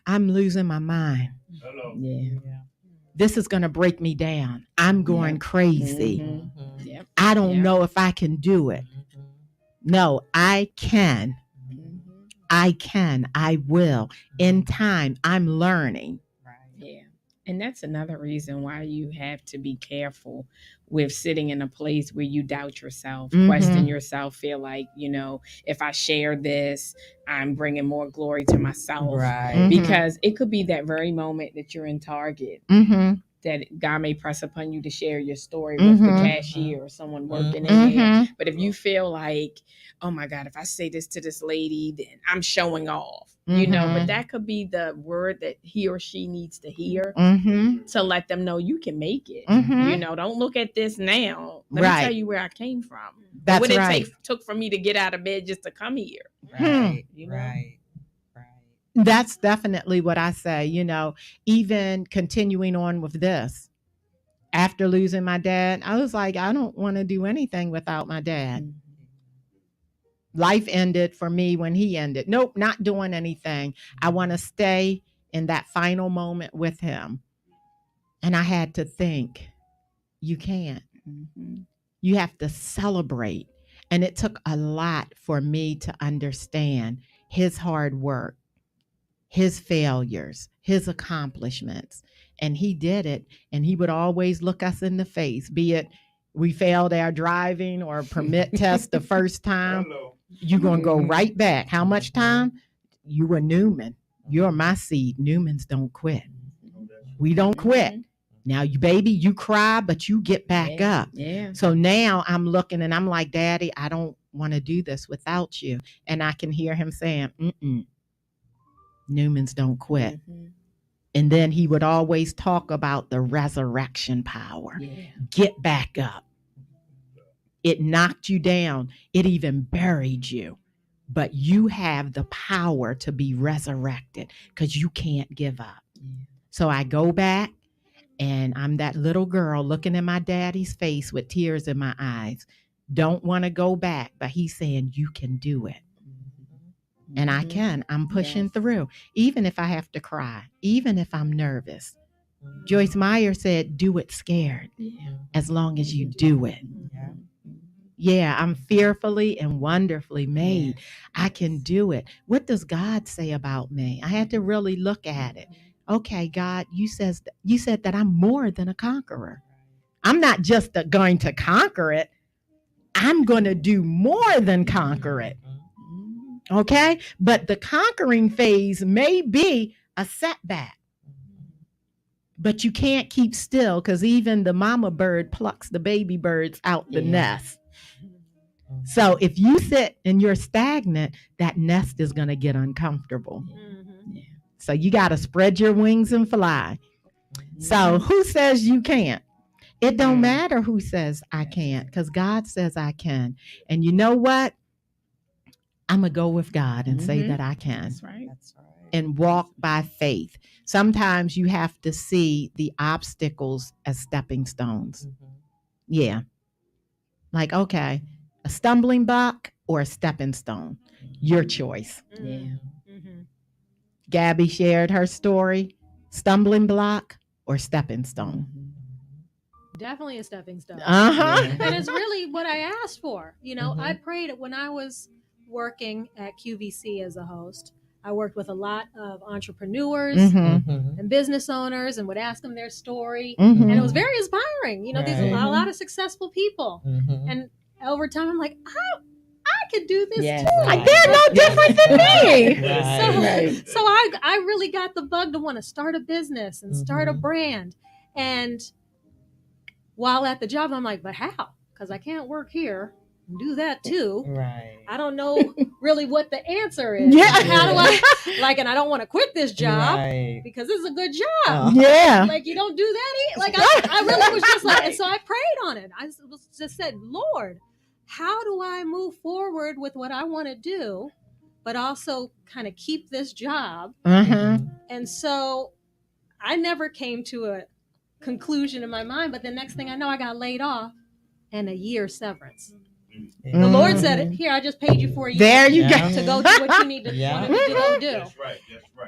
I'm losing my mind. This is going to break me down. I'm going crazy. I don't know if I can do it. No, I can. I can. I will. In time, I'm learning. Yeah. And that's another reason why you have to be careful with sitting in a place where you doubt yourself, question yourself, feel like, you know, if I share this, I'm bringing more glory to myself. Because it could be that very moment that you're in Target that God may press upon you to share your story with the cashier or someone working in there. But if you feel like, oh my God, if I say this to this lady, then I'm showing off. You know, but that could be the word that he or she needs to hear to let them know you can make it. You know, don't look at this now. Let me tell you where I came from. That's what it took for me to get out of bed just to come here. You know? That's definitely what I say, even continuing on with this. After losing my dad, I was like, I don't want to do anything without my dad. Life ended for me when he ended. Nope, not doing anything. I want to stay in that final moment with him. And I had to think, you can't. You have to celebrate. And it took a lot for me to understand his hard work, his failures, his accomplishments. And he did it. And he would always look us in the face, be it we failed our driving or permit test the first time. You're going to go right back. How much time? You were Newman. You're my seed. Newmans don't quit. We don't quit. Now, you cry, but you get back up. Yeah. So now I'm looking and I'm like, Daddy, I don't want to do this without you. And I can hear him saying, Newmans don't quit. And then he would always talk about the resurrection power. Yeah. Get back up. It knocked you down. It even buried you. But you have the power to be resurrected because you can't give up. Yeah. So I go back and I'm that little girl looking in my daddy's face with tears in my eyes. Don't want to go back, but he's saying you can do it. And I can. I'm pushing through, even if I have to cry, even if I'm nervous. Joyce Meyer said, do it scared, as long as you do it. Yeah, I'm fearfully and wonderfully made. I can do it. What does God say about me? I had to really look at it. Okay, God, you said that I'm more than a conqueror. I'm not just going to conquer it. I'm going to do more than conquer it. Okay, but the conquering phase may be a setback, but you can't keep still because even the mama bird plucks the baby birds out the nest. So if you sit and you're stagnant, that nest is going to get uncomfortable. So you got to spread your wings and fly. So who says you can't? It don't matter who says I can't because God says I can. And you know what? I'm going to go with God and say that I can. That's right. And walk by faith. Sometimes you have to see the obstacles as stepping stones. Yeah. Like, okay, a stumbling block or a stepping stone. Your choice. Yeah. Gabby shared her story. Stumbling block or stepping stone. Definitely a stepping stone. And it's really what I asked for. I prayed when I was working at QVC as a host. I worked with a lot of entrepreneurs and business owners and would ask them their story. And it was very inspiring. These are a lot of successful people. And over time, I'm like, I could do this too. Like, they're no different than me. So I really got the bug to want to start a business and start a brand. And while at the job, I'm like, but how? Because I can't work here. Do that too. Right. I don't know really what the answer is. Yeah. How do I and I don't want to quit this job because this is a good job. Yeah. Like you don't do that. I really was just like, and so I prayed on it. I just said, Lord, how do I move forward with what I want to do, but also kind of keep this job? And so I never came to a conclusion in my mind, but the next thing I know, I got laid off and a year severance. The Lord said, here, I just paid you for a year. There you go. To go do what you need to, wanted to go do. That's right.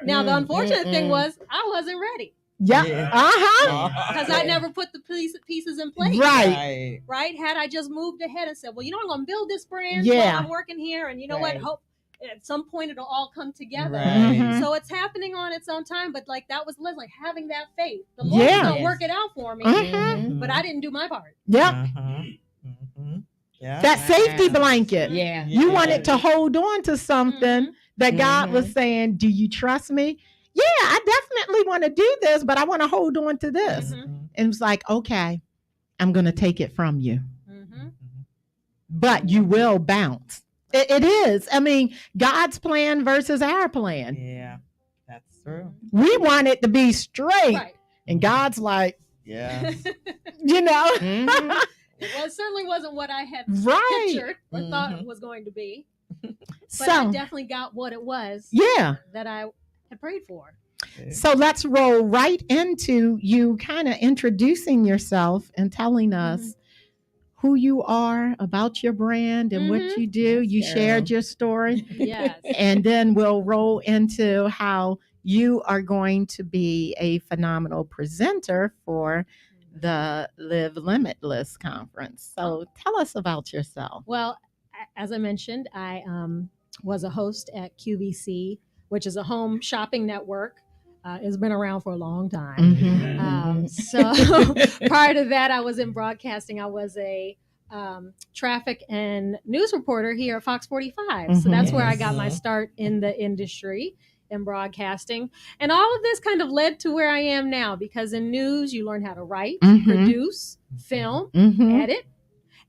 Now, the unfortunate thing was I wasn't ready. Yeah. Because I never put the pieces in place. Right. Had I just moved ahead and said, well, I'm going to build this brand while I'm working here. And you know what? Hope at some point it'll all come together. So it's happening on its own time. But that was like having that faith. The Lord's going to work it out for me. But I didn't do my part. Yep. That safety blanket. Yeah. You wanted to hold on to something that God was saying, do you trust me? Yeah, I definitely want to do this, but I want to hold on to this. And it's like, okay, I'm going to take it from you. But you will bounce. It is. I mean, God's plan versus our plan. Yeah, that's true. We want it to be straight. Right. And God's like, It certainly wasn't what I had pictured or thought it was going to be. But I definitely got what it was that I had prayed for. So let's roll right into you kind of introducing yourself and telling us who you are, about your brand and what you do. You shared your story. Yes. And then we'll roll into how you are going to be a phenomenal presenter for the Live Limitless conference. So tell us about yourself. Well, as I mentioned, I was a host at QVC, which is a home shopping network. It's been around for a long time. So prior to that, I was in broadcasting. I was a traffic and news reporter here at Fox 45. So that's where I got my start in the industry in broadcasting. And all of this kind of led to where I am now, because in news, you learn how to write, produce, film, edit.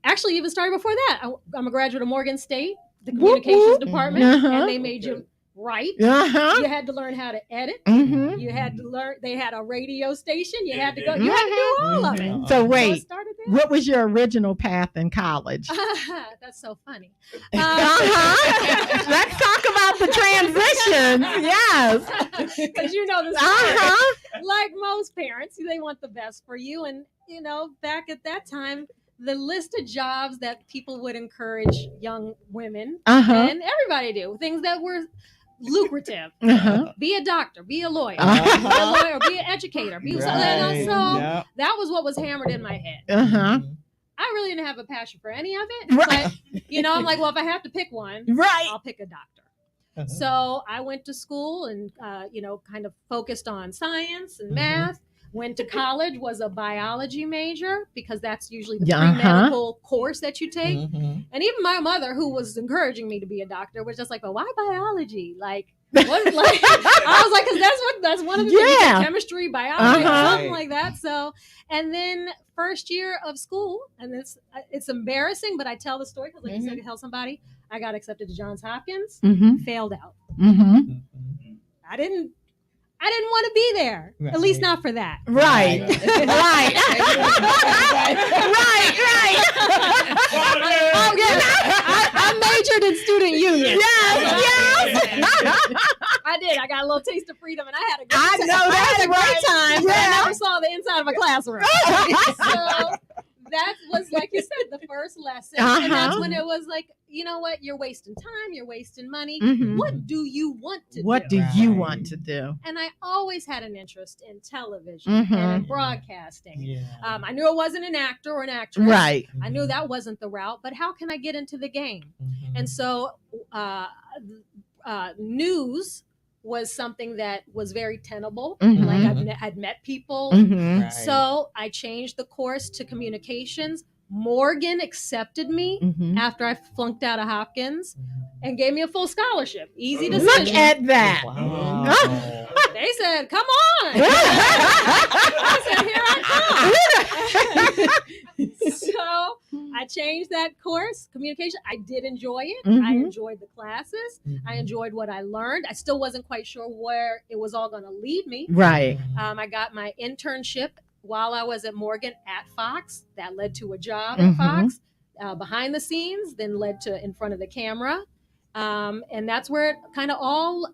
Actually, even started before that. I'm a graduate of Morgan State, the communications department, and they made you write. You had to learn how to edit. You had to learn. They had a radio station. You had to go. You had to do all of it. So wait, what was your original path in college? That's so funny. Let's talk about the transition. Yes, because you know this. Like most parents, they want the best for you, and back at that time, the list of jobs that people would encourage young women and everybody do, things that were lucrative. Be a doctor, be a lawyer, be a lawyer, be an educator, be something. So that was what was hammered in my head. I really didn't have a passion for any of it. But I'm like, well, if I have to pick one, I'll pick a doctor. So I went to school and kind of focused on science and math. Went to college, was a biology major, because that's usually the pre-medical course that you take. And even my mother, who was encouraging me to be a doctor, was just like, "Well, why biology? Like, what?" Like, I was like, "Because that's one of the things, chemistry, biology, something like that." So, and then first year of school, and it's embarrassing, but I tell the story because, like you said, to tell somebody, I got accepted to Johns Hopkins, failed out. I didn't want to be there, at least not for that. Right. I majored in student union. Yes. I did. I got a little taste of freedom, and I had a great time. But I never saw the inside of a classroom. So that was, like you said, the first lesson. And that's when it was like, you know what? You're wasting time. You're wasting money. What do you want to do? What do you want to do? And I always had an interest in television and in broadcasting. I knew I wasn't an actor or an actress. Right. I knew that wasn't the route, but how can I get into the game? And so news was something that was very tenable. Like I'd met people. So I changed the course to communications. Morgan accepted me after I flunked out of Hopkins and gave me a full scholarship. Easy decision. Look at that. Wow. They said, "Come on." I said, "Here I come." So I changed that course, communication. I did enjoy it. I enjoyed the classes. I enjoyed what I learned. I still wasn't quite sure where it was all going to lead me. Right. I got my internship while I was at Morgan at Fox. That led to a job at Fox behind the scenes, then led to in front of the camera. And that's where it kind of all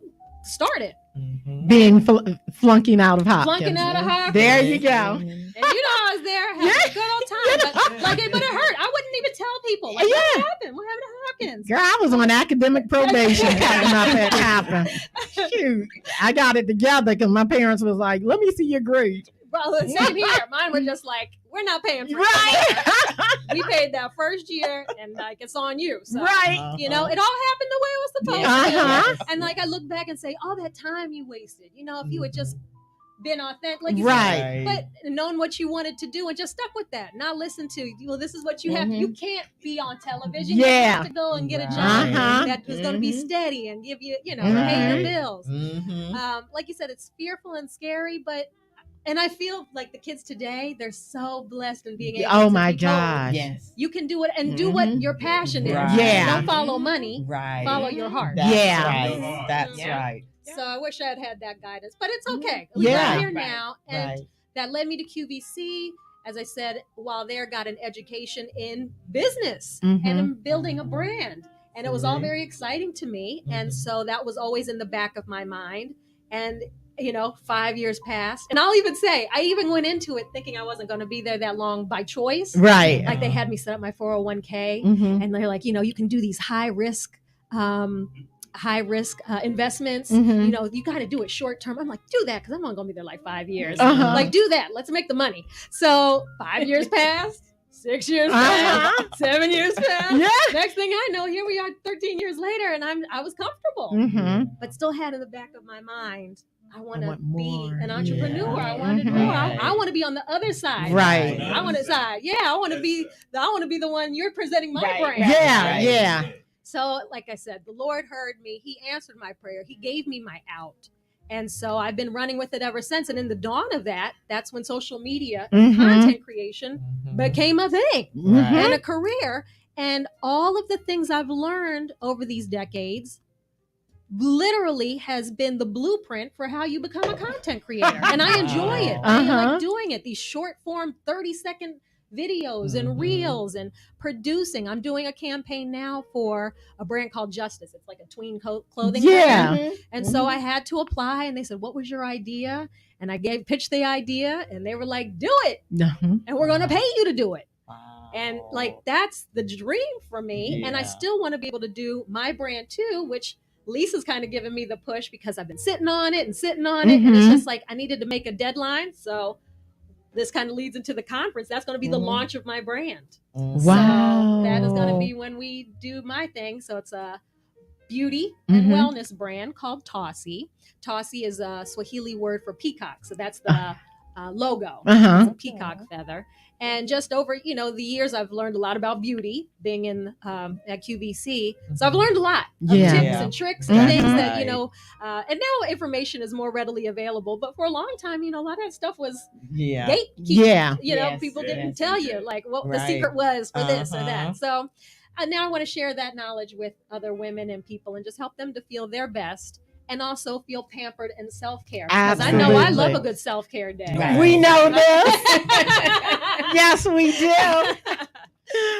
started. Being flunking out of Hopkins. Flunking out of Hopkins. There you go. And I was there having a good old time. But it hurt. I wouldn't even tell people. Like, what happened? What happened to Hopkins? Girl, I was on academic probation coming up at happened. Shoot. I got it together because my parents was like, "Let me see your grades." Well, same here. Mine were just like, "We're not paying for it." We paid that first year, and like, it's on you. So, it all happened the way it was supposed to. And like, I look back and say, all that time you wasted. If you had just been authentic, like you said, but known what you wanted to do and just stuck with that, not listen to, this is what you have. You can't be on television. You have to go and get a job that was going to be steady and give you, pay your bills. Like you said, it's fearful and scary, and I feel like the kids today, they're so blessed in being able to be told, you can do it and do what your passion is. Don't follow money. Follow your heart. That's right. So I wish I had had that guidance, but it's okay. I'm here now. And that led me to QVC. As I said, while there, got an education in business and in building a brand. And it was all very exciting to me. And so that was always in the back of my mind. And 5 years passed, and I'll even say I even went into it thinking I wasn't going to be there that long by choice. Right. Like they had me set up my 401k, and they're like, you can do these high risk investments. You got to do it short term. I'm like, do that because I'm only going to be there like 5 years. Like, do that. Let's make the money. So 5 years passed. 6 years passed, 7 years passed. Yeah. Next thing I know, here we are 13 years later, and I was comfortable, but still had in the back of my mind, I want to be an entrepreneur. I want to do more. I want to be on the other side. Right. I want to side. Yeah. I want to be the one you're presenting my brand. Yeah. Right. Yeah. So, like I said, the Lord heard me. He answered my prayer. He gave me my out. And so I've been running with it ever since. And in the dawn of that's when social media and content creation became a thing and a career. And all of the things I've learned over these decades literally has been the blueprint for how you become a content creator. And I enjoy it. I like doing it. These short form 30-second videos and reels and producing. I'm doing a campaign now for a brand called Justice. It's like a tween clothing brand. And so I had to apply, and they said, what was your idea? And I pitched the idea, and they were like, do it. And we're going to pay you to do it. And like, that's the dream for me. And I still want to be able to do my brand too, which Lisa's kind of giving me the push because I've been sitting on it. And it's just like, I needed to make a deadline. So this kind of leads into the conference. That's going to be the launch of my brand. Wow. So that is going to be when we do my thing. So it's a beauty and wellness brand called Tossi. Tossi is a Swahili word for peacock. So that's the logo. It's a peacock feather. And just over, the years, I've learned a lot about beauty being in at QVC. So I've learned a lot of tips and tricks and things that, and now information is more readily available. But for a long time, a lot of that stuff was gatekeeping. People didn't tell you like what the secret was for this or that. So now I want to share that knowledge with other women and people and just help them to feel their best. And also feel pampered and self-care. Because I know I love a good self-care day. Right. We know this. Yes, we do.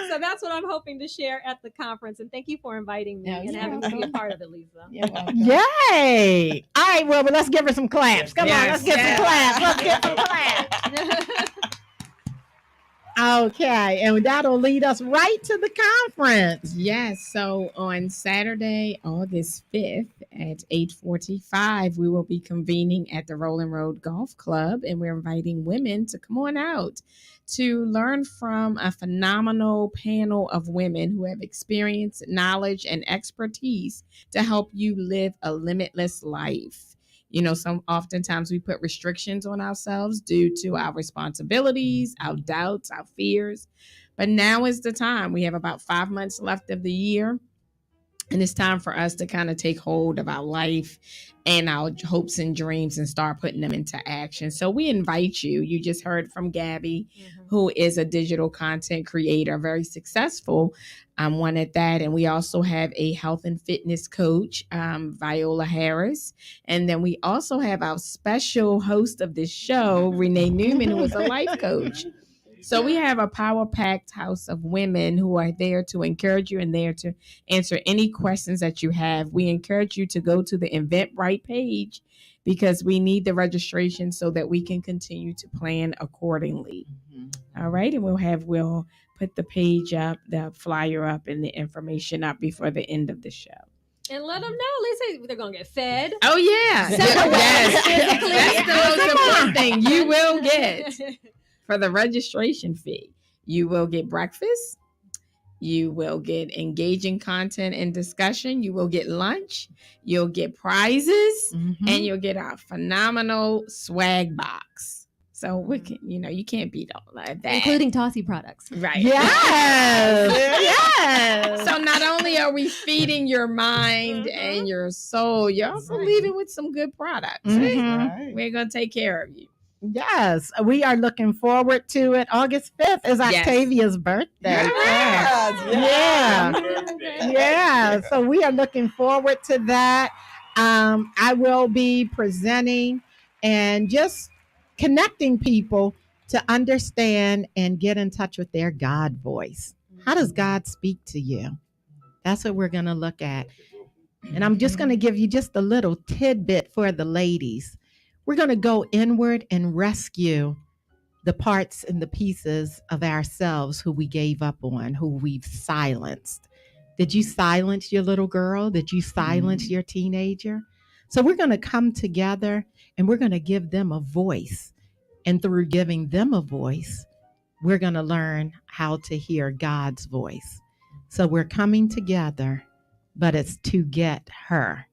So that's what I'm hoping to share at the conference. And thank you for inviting me and having me be a part of it, Lisa. Yay. All right, well, let's give her some claps. Come on, let's get some claps. Let's get some claps. Okay, and that'll lead us right to the conference. Yes, so on Saturday, August 5th at 8:45, we will be convening at the Rolling Road Golf Club, and we're inviting women to come on out to learn from a phenomenal panel of women who have experience, knowledge, and expertise to help you live a limitless life. Oftentimes we put restrictions on ourselves due to our responsibilities, our doubts, our fears. But now is the time. We have about 5 months left of the year. And it's time for us to kind of take hold of our life and our hopes and dreams and start putting them into action. So we invite you. You just heard from Gabby, who is a digital content creator, very successful one at that. And we also have a health and fitness coach, Viola Harris. And then we also have our special host of this show, Renee Newman, who is a life coach. So we have a power-packed house of women who are there to encourage you and there to answer any questions that you have. We encourage you to go to the Eventbrite page because we need the registration so that we can continue to plan accordingly. All right, and we'll put the page up, the flyer up, and the information up before the end of the show. And let them know, Lisa, they're going to get fed. Oh, yeah. Yes. That's the most important thing. You will get. For the registration fee, you will get breakfast, you will get engaging content and discussion, you will get lunch, you'll get prizes, and you'll get a phenomenal swag box. So we can, you can't beat all of that. Including Tossi products. Right. Yes. Yes. So not only are we feeding your mind and your soul, you're also leaving with some good products. Right? We're going to take care of you. Yes, we are looking forward to it. August 5th is Octavia's birthday. Yeah. So we are looking forward to that. I will be presenting and just connecting people to understand and get in touch with their God voice. How does God speak to you? That's what we're going to look at. And I'm just going to give you just a little tidbit for the ladies. We're going to go inward and rescue the parts and the pieces of ourselves who we gave up on, who we've silenced. Did you silence your little girl? Did you silence your teenager? So we're going to come together and we're going to give them a voice. And through giving them a voice, we're going to learn how to hear God's voice. So we're coming together, but it's to get her.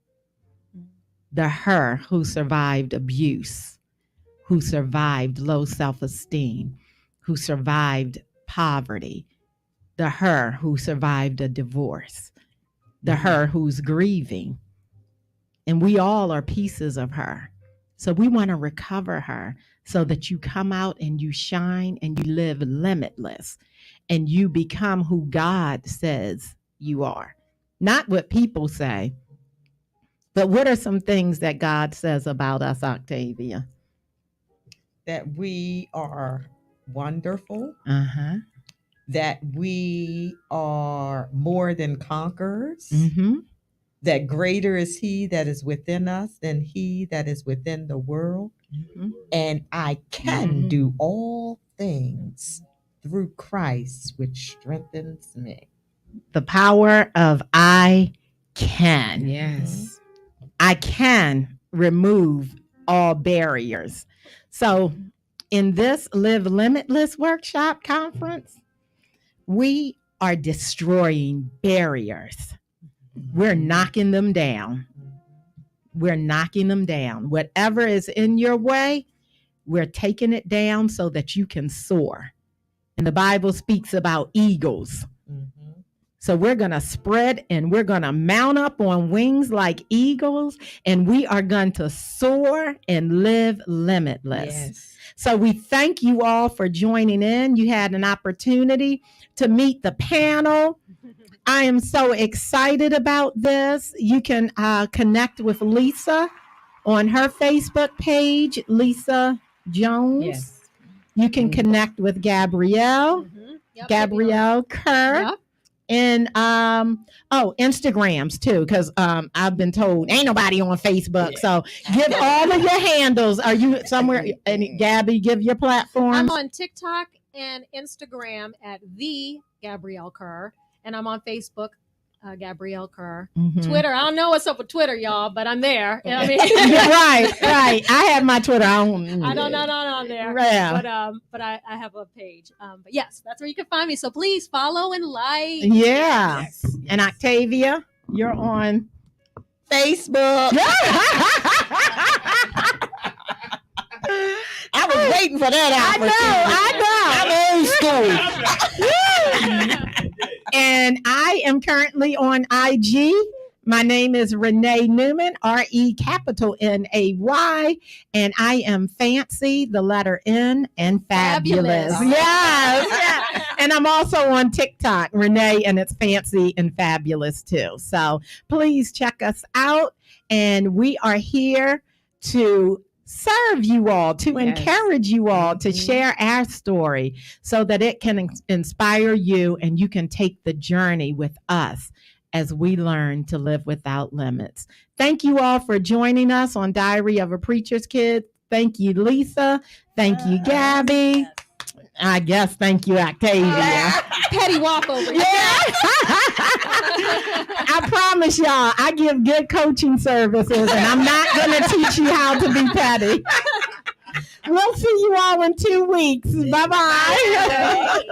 The her who survived abuse, who survived low self-esteem, who survived poverty, the her who survived a divorce, the her who's grieving. And we all are pieces of her. So we want to recover her so that you come out and you shine and you live limitless and you become who God says you are. Not what people say, but what are some things that God says about us, Octavia? That we are wonderful. That we are more than conquerors. That greater is he that is within us than he that is within the world. And I can do all things through Christ, which strengthens me. The power of I can. Yes. I can remove all barriers. So in this Live Limitless workshop conference, we are destroying barriers. We're knocking them down. We're knocking them down. Whatever is in your way, we're taking it down so that you can soar. And the Bible speaks about eagles. So we're going to spread and we're going to mount up on wings like eagles, and we are going to soar and live limitless. Yes. So we thank you all for joining in. You had an opportunity to meet the panel. I am so excited about this. You can connect with Lisa on her Facebook page, Lisa Jones. Yes. You can connect with Gabrielle, Gabrielle Kerr. Yep. And Instagrams too, because I've been told ain't nobody on Facebook. So give all of your handles. Are you somewhere? And Gabby, give your platform. I'm on TikTok and Instagram at the Gabrielle Kerr, and I'm on Facebook, Gabrielle Kerr. Twitter, I don't know what's up with Twitter, y'all, but I'm there. You know what I mean? right. I have my Twitter. I don't not on there. Yeah. But I have a page. But yes, that's where you can find me. So please follow and like. Yeah. Yes. And Octavia, you're on Facebook. I was waiting for that. I know. I'm old school. And I am currently on IG. My name is Renee Newman, RENAY, and I am fancy, the letter N, and fabulous. Yes. And I'm also on TikTok, Renee, and it's fancy and fabulous too. So please check us out. And we are here to serve you all, to encourage you all to share our story so that it can inspire you and you can take the journey with us as we learn to live without limits. Thank you all for joining us on Diary of a Preacher's Kid. Thank you, Lisa. Thank you, Gabby. I guess thank you, Octavia. Petty walkover. Yeah. I promise y'all, I give good coaching services, and I'm not going to teach you how to be petty. We'll see you all in 2 weeks. Bye-bye.